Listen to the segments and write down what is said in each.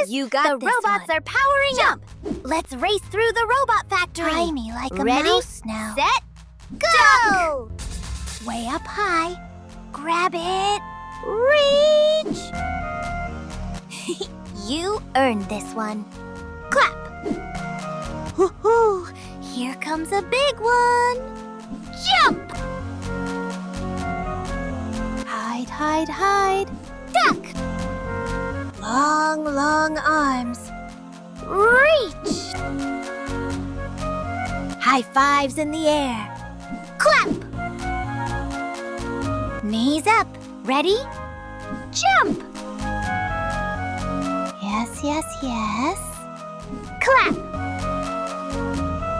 this! You got the this robots one. are powering Jump. up! Let's race through the robot factory! Tie me like a Ready, mouse now. set, go! Way up high. Grab it. Reach! You earned this one. Clap! Woohoo! Here comes a big one. Jump! Hide, hide, hide. Duck! Long, long arms. Reach! High fives in the air. Clap! Knees up. Ready? Jump! Yes, yes, yes. Clap!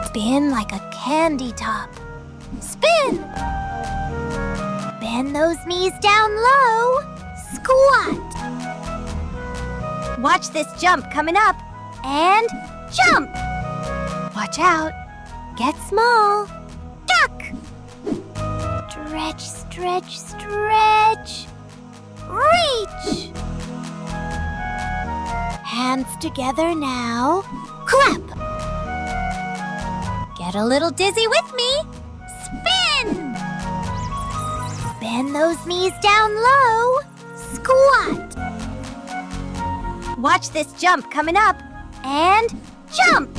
Spin like a candy top. Spin! Bend those knees down low. Squat! Watch this jump coming up. And jump! Watch out. Get small. Duck! Stretch, stretch, stretch. Reach! Hands together now. Clap! Get a little dizzy with me. Spin! Bend those knees down low. Squat! Watch this jump coming up. And jump!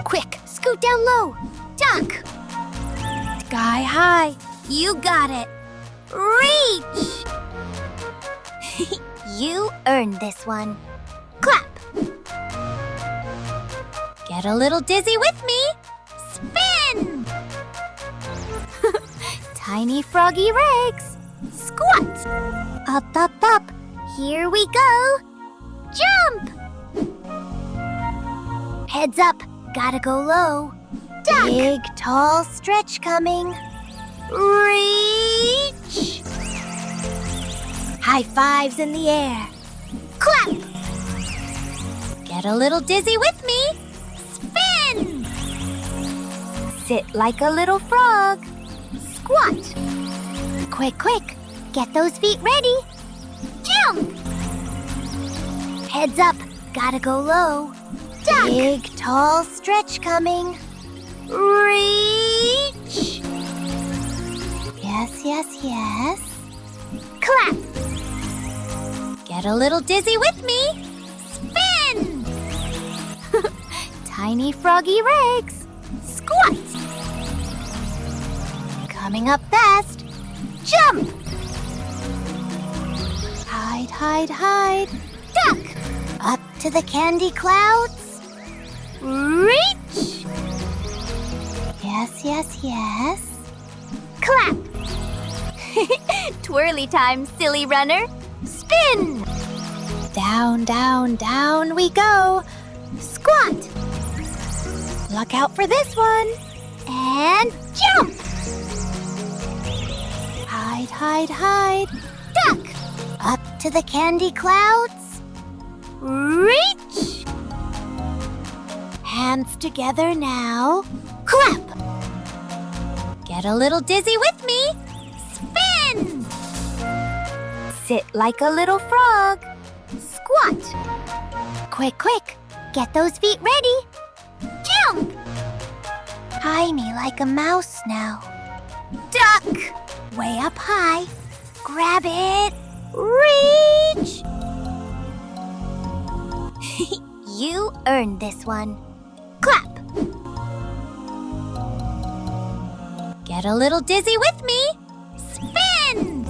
Quick, scoot down low. Duck! Sky high. You got it. Reach! You earned this one. Clap! Get a little dizzy with me. Spin! Tiny froggy legs. Squat! Up, up, up. Here we go. Jump! Heads up. Gotta go low. Duck! Big, tall stretch coming. Reach! High fives in the air. Clap! Get a little dizzy with me. Spin! Sit like a little frog. Squat! Quick, quick. Get those feet ready. Jump! Heads up. Gotta go low. Duck! Big, tall stretch coming. Reach! Yes, yes, yes. Clap! Get a little dizzy with me. Spin! Tiny froggy legs. Squat! Coming up fast. Jump! Hide, hide, hide. Duck! Up to the candy clouds. Reach! Yes, yes, yes. Clap! Twirly time, silly runner. Spin! Down, down, down we go. Squat! Look out for this one. And jump! Hide, hide, hide. Duck! Up to the candy clouds. Reach! Hands together now. Clap! Get a little dizzy with me. Spin! Sit like a little frog. Squat! Quick, quick. Get those feet ready. Jump! Tie me like a mouse now. Duck! Way up high. Grab it. Reach! You earned this one. Clap! Get a little dizzy with me. Spin!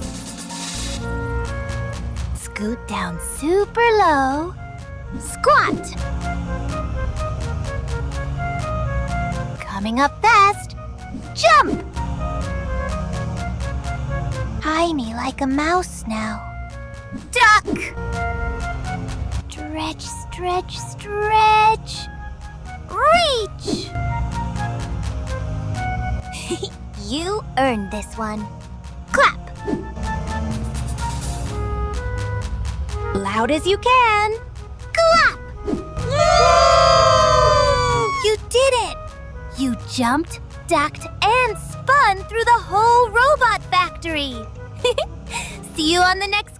Scoot down super low. Squat! Coming up fast. Jump! Tie me like a mouse now. Duck! Stretch, stretch, stretch. Reach! You earned this one. Clap! Loud as you can. Clap! You did it! You jumped, ducked, and spun through the whole robot factory. See you on the next